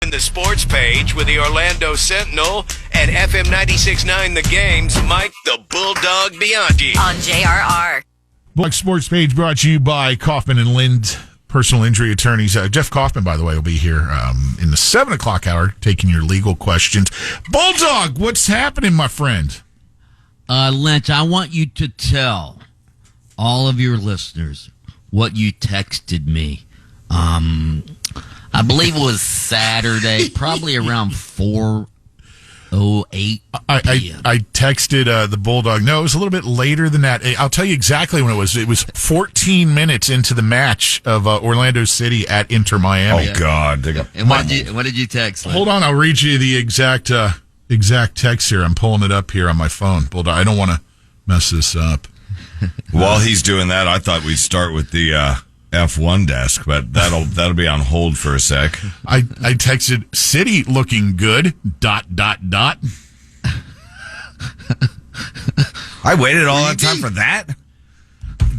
In the sports page with the Orlando Sentinel and FM 96.9 The Game's Mike the Bulldog Bianchi. On JRR. Black Sports Page brought to you by Kaufman and Lind, personal injury attorneys. Jeff Kaufman, by the way, will be here in the 7 o'clock hour taking your legal questions. Bulldog, what's happening, my friend? Lynch, I want you to tell all of your listeners what you texted me. I believe it was Saturday, probably around 4:08 p.m. I texted the Bulldog. No, it was a little bit later than that. I'll tell you exactly when it was. It was 14 minutes into the match of Orlando City at Inter Miami. Oh, God. And what did you text? Lynch? Hold on, I'll read you the exact text here. I'm pulling it up here on my phone. Bulldog, I don't want to mess this up. While he's doing that, I thought we'd start with the F1 desk, but that'll be on hold for a sec. I texted City looking good. ... I waited all that time for that.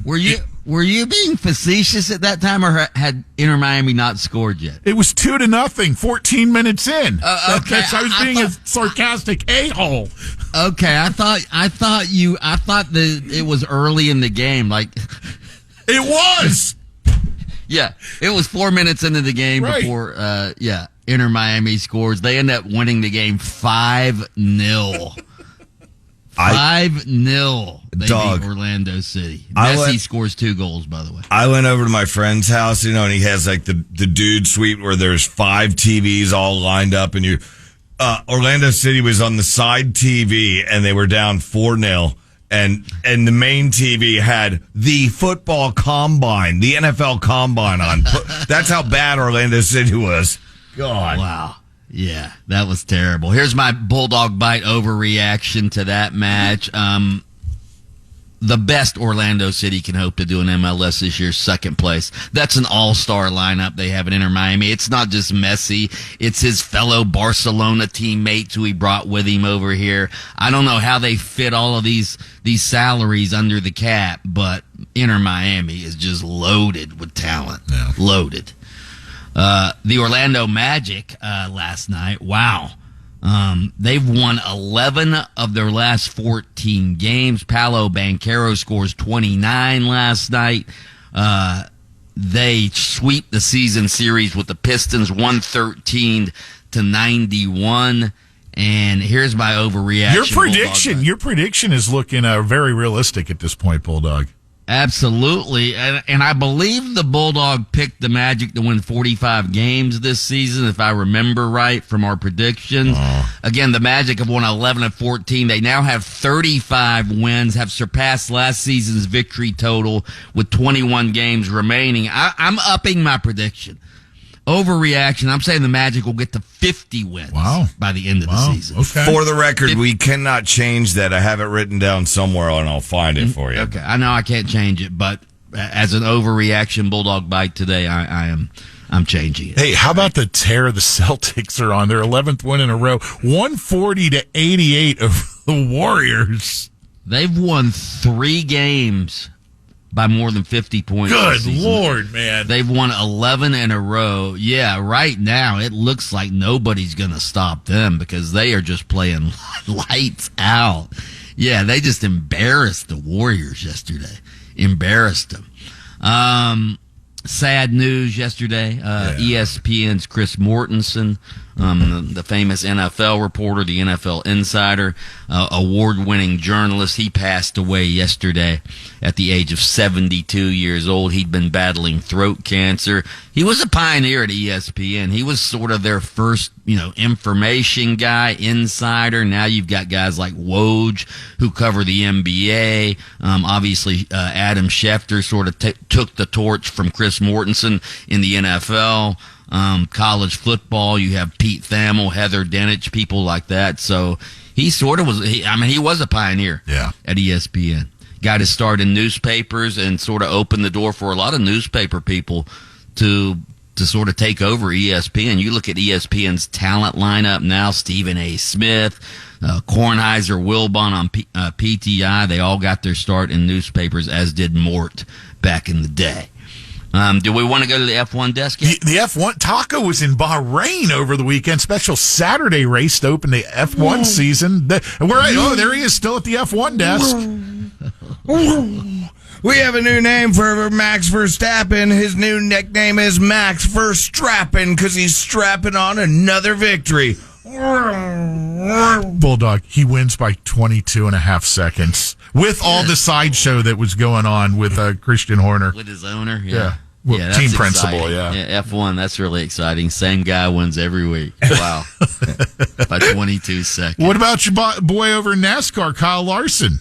Were you being facetious at that time, or had Inter Miami not scored yet? It was 2-0, 14 minutes in. Okay, I was being a sarcastic a-hole. Okay, I thought that it was early in the game, like it was. Yeah, it was 4 minutes into the game before, Inter Miami scores. They end up winning the game 5-0. 5-0. They beat Orlando City. Messi scores 2 goals, by the way. I went over to my friend's house, and he has like the dude suite where there's 5 TVs all lined up, and Orlando City was on the side TV, and they were down 4-0. And the main TV had the football combine, the NFL combine on. That's how bad Orlando City was. God. Wow. Yeah, that was terrible. Here's my Bulldog Bite overreaction to that match. The best Orlando City can hope to do in MLS this year, second place. That's an all-star lineup they have in Inter Miami. It's not just Messi. It's his fellow Barcelona teammates who he brought with him over here. I don't know how they fit all of these salaries under the cap, but Inter Miami is just loaded with talent. Yeah. Loaded. The Orlando Magic last night, wow. They've won 11 of their last 14 games. Paolo Banchero scores 29 last night. They sweep the season series with the Pistons 113-91. And here's my overreaction. Your prediction is looking very realistic at this point, Bulldog. Absolutely. And I believe the Bulldog picked the Magic to win 45 games this season, if I remember right from our predictions. Again, the Magic have won 11 of 14. They now have 35 wins, have surpassed last season's victory total with 21 games remaining. I'm upping my prediction. Overreaction. I'm saying the Magic will get to 50 wins by the end of the season. Okay. For the record, we cannot change that. I have it written down somewhere, and I'll find it for you. Okay. I know I can't change it, but as an overreaction Bulldog Bite today, I'm changing it. Hey, how about the tear the Celtics are on? Their 11th win in a row, 140-88 of the Warriors. They've won 3 games by more than 50 points. Good Lord, man. They've won 11 in a row. Yeah, right now it looks like nobody's going to stop them because they are just playing lights out. Yeah, they just embarrassed the Warriors yesterday. Embarrassed them. Sad news yesterday. ESPN's Chris Mortensen, the famous NFL reporter, the NFL insider, award-winning journalist, he passed away yesterday at the age of 72 years old. He'd been battling throat cancer. He was a pioneer at ESPN. He was sort of their first, information guy, insider. Now you've got guys like Woj who cover the NBA. Obviously, Adam Schefter sort of took the torch from Chris Mortensen in the NFL. College football, you have Pete Thamel, Heather Dinich, people like that. So he sort of was, he was a pioneer at ESPN. Got his start in newspapers and sort of opened the door for a lot of newspaper people to sort of take over ESPN. You look at ESPN's talent lineup now, Stephen A. Smith, Kornheiser, Wilbon on PTI. They all got their start in newspapers, as did Mort back in the day. Do we want to go to the F1 desk yet? The F1 Taco was in Bahrain over the weekend. Special Saturday race to open the F1 season. There he is, still at the F1 desk. We have a new name for Max Verstappen. His new nickname is Max Verstrappen because he's strapping on another victory. Bulldog, he wins by 22 and a half seconds with all the sideshow that was going on with Christian Horner. With his owner? Yeah. Well, that's team exciting. principal, yeah. F1, that's really exciting. Same guy wins every week. Wow. By 22 seconds. What about your boy over in NASCAR, Kyle Larson?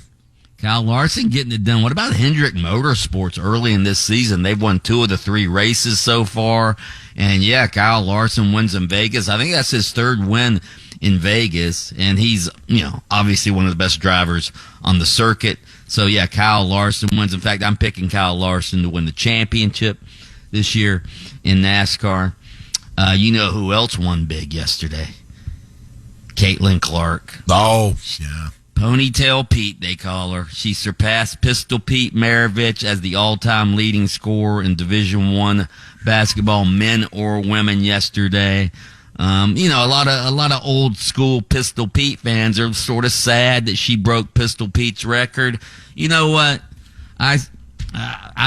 Kyle Larson getting it done. What about Hendrick Motorsports early in this season? They've won 2 of the 3 races so far. And, yeah, Kyle Larson wins in Vegas. I think that's his 3rd win in Vegas. And he's, obviously one of the best drivers on the circuit. So, yeah, Kyle Larson wins. In fact, I'm picking Kyle Larson to win the championship this year in NASCAR. You know who else won big yesterday? Caitlin Clark. Oh, yeah. Ponytail Pete, they call her. She surpassed Pistol Pete Maravich as the all-time leading scorer in Division I basketball, men or women, yesterday. A lot of old school Pistol Pete fans are sort of sad that she broke Pistol Pete's record. You know what? I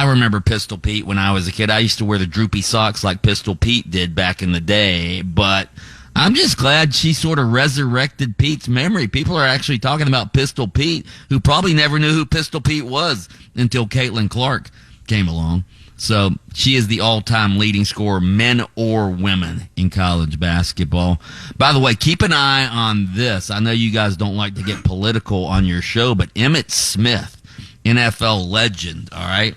remember Pistol Pete when I was a kid. I used to wear the droopy socks like Pistol Pete did back in the day, but I'm just glad she sort of resurrected Pete's memory. People are actually talking about Pistol Pete, who probably never knew who Pistol Pete was until Caitlin Clark came along. So she is the all-time leading scorer, men or women, in college basketball. By the way, keep an eye on this. I know you guys don't like to get political on your show, but Emmitt Smith, NFL legend, all right?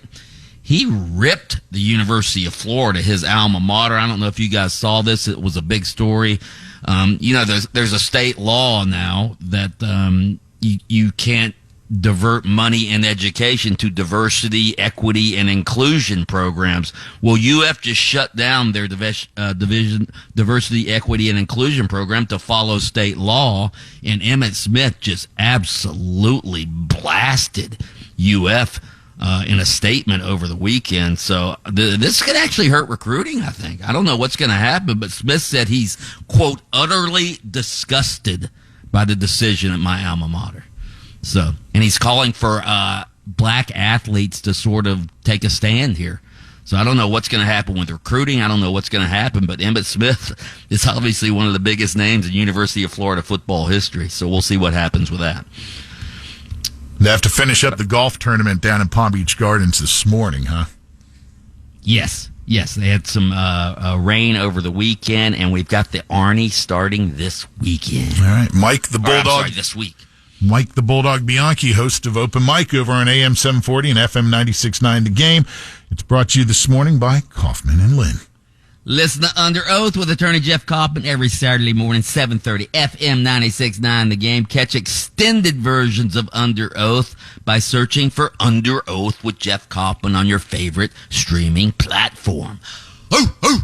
He ripped the University of Florida, his alma mater. I don't know if you guys saw this. It was a big story. There's a state law now that you can't divert money in education to diversity, equity, and inclusion programs. Well, UF just shut down their diversity, equity, and inclusion program to follow state law, and Emmitt Smith just absolutely blasted UF in a statement over the weekend. So this could actually hurt recruiting, I think. I don't know what's going to happen, but Smith said he's, quote, utterly disgusted by the decision at my alma mater. So, and he's calling for black athletes to sort of take a stand here. So I don't know what's going to happen with recruiting. I don't know what's going to happen, but Emmitt Smith is obviously one of the biggest names in University of Florida football history. So we'll see what happens with that. They have to finish up the golf tournament down in Palm Beach Gardens this morning, huh? Yes, they had some rain over the weekend, and we've got the Arnie starting this weekend. All right, Mike the Bulldog. This week. Mike the Bulldog Bianchi, host of Open Mic over on AM 740 and FM 96.9 The Game. It's brought to you this morning by Kaufman and Lynn. Listen to Under Oath with attorney Jeff Kaufman every Saturday morning, 7:30, FM 96.9 The Game. Catch extended versions of Under Oath by searching for Under Oath with Jeff Kaufman on your favorite streaming platform. Ho, ho!